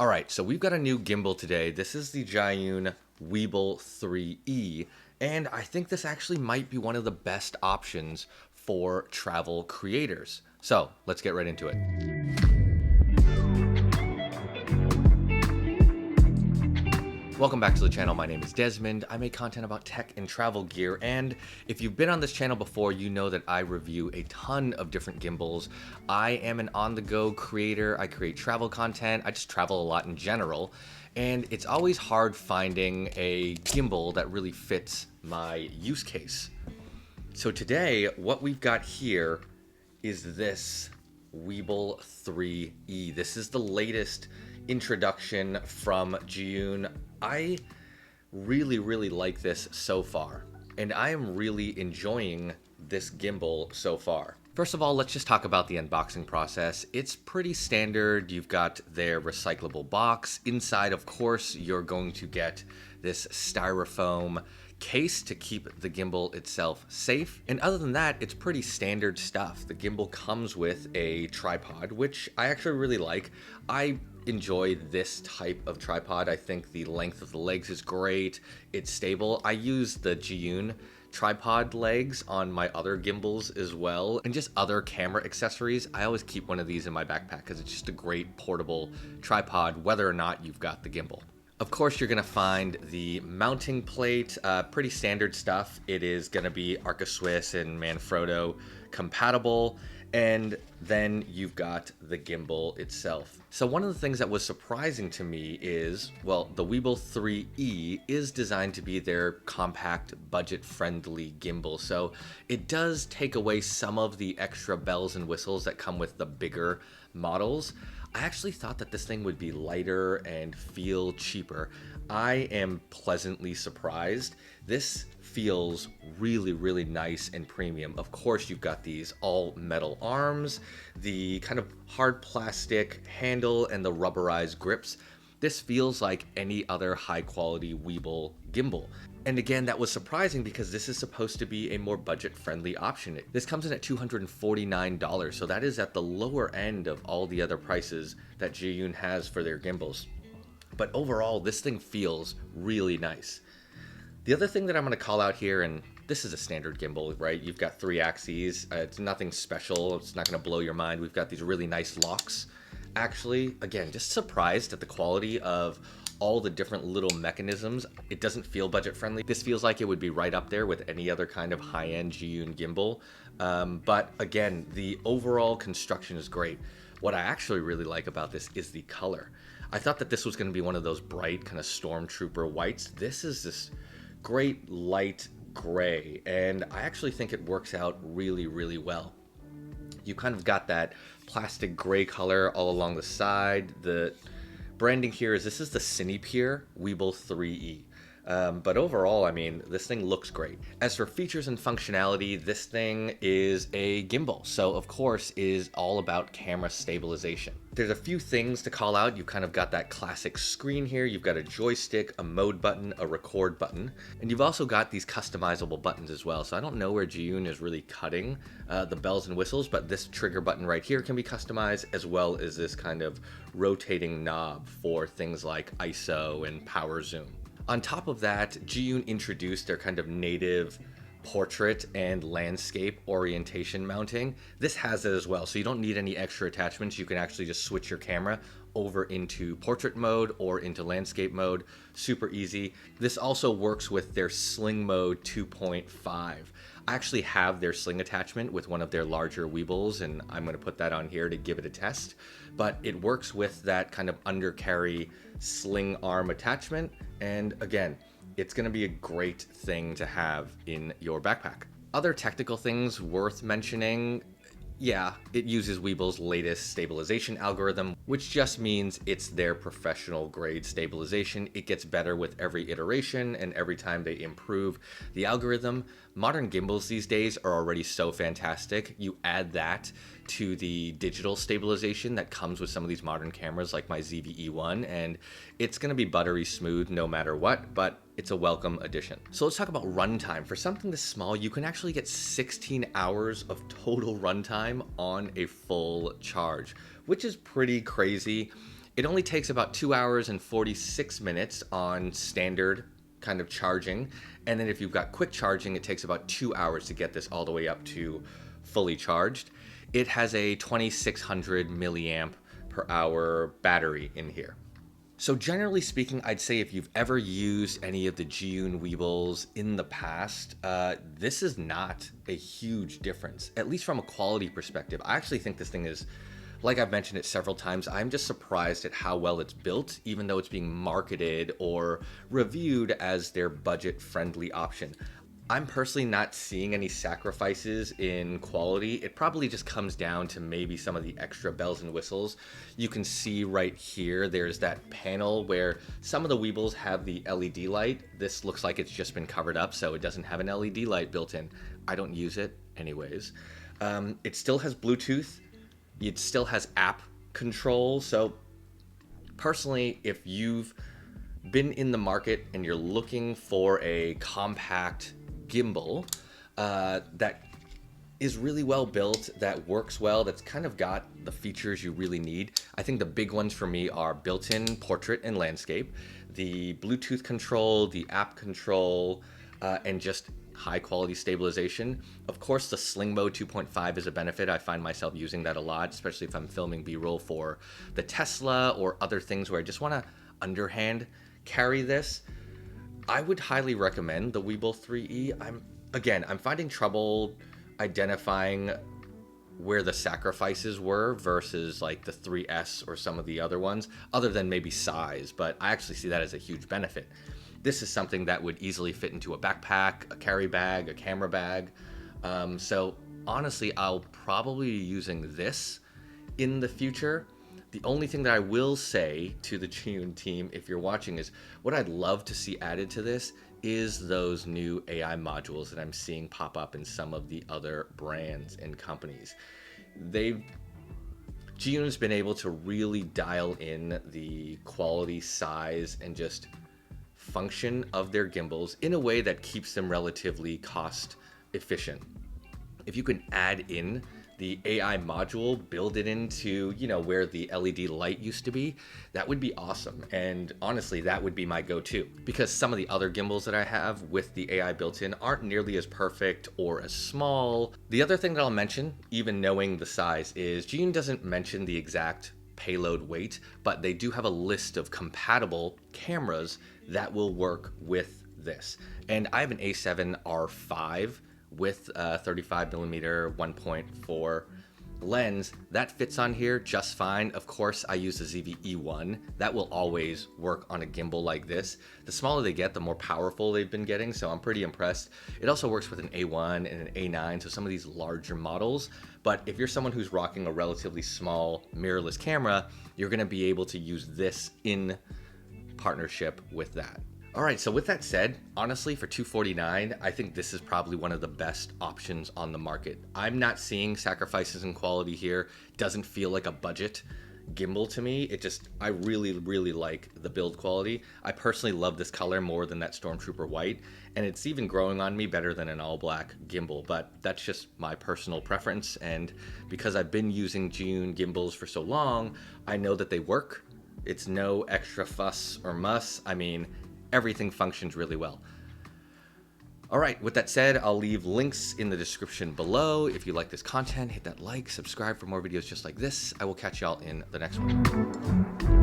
All right, so we've got a new gimbal today. This is the Zhiyun Weebill 3E, and I think this actually might be one of the best options for travel creators. So let's get right into it. Welcome back to the channel. My name is Desmond. I make content about tech and travel gear, and if you've been on this channel before, you know that I review a ton of different gimbals. I am an on-the-go creator. I create travel content. I just travel a lot in general, and it's always hard finding a gimbal that really fits my use case. So today, what we've got here is this Weebill 3E. This is the latest introduction from Zhiyun. I really like this so far, and I am really enjoying this gimbal so far. First of all, let's just talk about the unboxing process. It's pretty standard. You've got their recyclable box. Inside, of course, you're going to get this styrofoam case to keep the gimbal itself safe. And other than that, it's pretty standard stuff. The gimbal comes with a tripod, which I actually really like. I enjoy this type of tripod. I think the length of the legs is great. It's stable. I use the Zhiyun tripod legs on my other gimbals as well, and just other camera accessories. I always keep one of these in my backpack because it's just a great portable tripod, whether or not you've got the gimbal. Of course, you're going to find the mounting plate, pretty standard stuff. It is going to be Arca Swiss and Manfrotto compatible, and then you've got the gimbal itself. So one of the things that was surprising to me is, well, the Weebill 3E is designed to be their compact, budget-friendly gimbal, so it does take away some of the extra bells and whistles that come with the bigger models. I actually thought that this thing would be lighter and feel cheaper. I am pleasantly surprised. This feels really nice and premium. Of course, you've got these all metal arms, the kind of hard plastic handle, and the rubberized grips. This feels like any other high quality Weebill gimbal. And again, that was surprising because this is supposed to be a more budget-friendly option. This comes in at $249, so that is at the lower end of all the other prices that Zhiyun has for their gimbals. But overall, this thing feels really nice. The other thing that I'm going to call out here, and this is a standard gimbal, right? You've got 3 axes. It's nothing special. It's not going to blow your mind. We've got these really nice locks. Actually, again, just surprised at the quality of all the different little mechanisms. It doesn't feel budget friendly. This feels like it would be right up there with any other kind of high-end Zhiyun gimbal. But again, the overall construction is great. What I actually really like about this is the color. I thought that this was going to be one of those bright kind of stormtrooper whites. This is this great light gray, and I actually think it works out really well. You kind of got that plastic gray color all along the side. The branding here is, this is the Cinepier Weebill 3E. But overall, I mean, this thing looks great. As for features and functionality, this thing is a gimbal, so of course is all about camera stabilization. There's a few things to call out. You've kind of got that classic screen here. You've got a joystick, a mode button, a record button, and you've also got these customizable buttons as well. So I don't know where Zhiyun is really cutting the bells and whistles, but this trigger button right here can be customized, as well as this kind of rotating knob for things like ISO and power zoom. On top of that, Zhiyun introduced their kind of native portrait and landscape orientation mounting. This has it as well, so you don't need any extra attachments. You can actually just switch your camera over into portrait mode or into landscape mode. Super easy. This also works with their Sling Mode 2.5. I actually have their sling attachment with one of their larger Weebills, and I'm going to put that on here to give it a test. But it works with that kind of undercarry sling arm attachment, and again, it's going to be a great thing to have in your backpack. Other technical things worth mentioning. Yeah, it uses Weebill's latest stabilization algorithm, which just means it's their professional grade stabilization. It gets better with every iteration and every time they improve the algorithm. Modern gimbals these days are already so fantastic. You add that to the digital stabilization that comes with some of these modern cameras like my ZV-E1, and it's going to be buttery smooth no matter what, but it's a welcome addition. So let's talk about runtime. For something this small, you can actually get 16 hours of total runtime on a full charge, which is pretty crazy. It only takes about 2 hours and 46 minutes on standard kind of charging. And then if you've got quick charging, it takes about 2 hours to get this all the way up to fully charged. It has a 2600 milliamp per hour battery in here. So generally speaking, I'd say if you've ever used any of the Zhiyun Weebills in the past, this is not a huge difference, at least from a quality perspective. I actually think this thing is, like I've mentioned it several times, I'm just surprised at how well it's built, even though it's being marketed or reviewed as their budget-friendly option. I'm personally not seeing any sacrifices in quality. It probably just comes down to maybe some of the extra bells and whistles. You can see right here, there's that panel where some of the Weebills have the LED light. This looks like it's just been covered up, so it doesn't have an LED light built in. I don't use it anyways. It still has Bluetooth. It still has app control. So personally, if you've been in the market and you're looking for a compact gimbal that is really well built, that works well, that's kind of got the features you really need. I think the big ones for me are built-in portrait and landscape, the Bluetooth control, the app control, and just high quality stabilization. Of course, the Sling Mode 2.5 is a benefit. I find myself using that a lot, especially if I'm filming B-roll for the Tesla or other things where I just want to underhand carry this. I would highly recommend the Weebill 3E. I'm finding trouble identifying where the sacrifices were versus like the 3S or some of the other ones, other than maybe size, but I actually see that as a huge benefit. This is something that would easily fit into a backpack, a carry bag, a camera bag. So honestly, I'll probably be using this in the future. The only thing that I will say to the Zhiyun team, if you're watching, is what I'd love to see added to this is those new AI modules that I'm seeing pop up in some of the other brands and companies. Zhiyun's been able to really dial in the quality, size, and just function of their gimbals in a way that keeps them relatively cost efficient. If you can add in the AI module, build it into, where the LED light used to be, that would be awesome. And honestly, that would be my go-to, because some of the other gimbals that I have with the AI built in aren't nearly as perfect or as small. The other thing that I'll mention, even knowing the size, is Zhiyun doesn't mention the exact payload weight, but they do have a list of compatible cameras that will work with this. And I have an A7R5 with a 35mm 1.4 lens that fits on here just fine. Of course, I use the ZV-E1. That will always work on a gimbal like this. The smaller they get, the more powerful they've been getting, so I'm pretty impressed. It also works with an A1 and an A9, so some of these larger models. But if you're someone who's rocking a relatively small mirrorless camera, you're gonna be able to use this in partnership with that. All right, so with that said, honestly, for $249, I think this is probably one of the best options on the market. I'm not seeing sacrifices in quality here. Doesn't feel like a budget gimbal to me. I really, really like the build quality. I personally love this color more than that Stormtrooper white, and it's even growing on me better than an all black gimbal, but that's just my personal preference. And because I've been using Zhiyun gimbals for so long, I know that they work. It's no extra fuss or muss. I mean, everything functions really well. All right, with that said, I'll leave links in the description below. If you like this content, hit that like, subscribe for more videos just like this. I will catch y'all in the next one.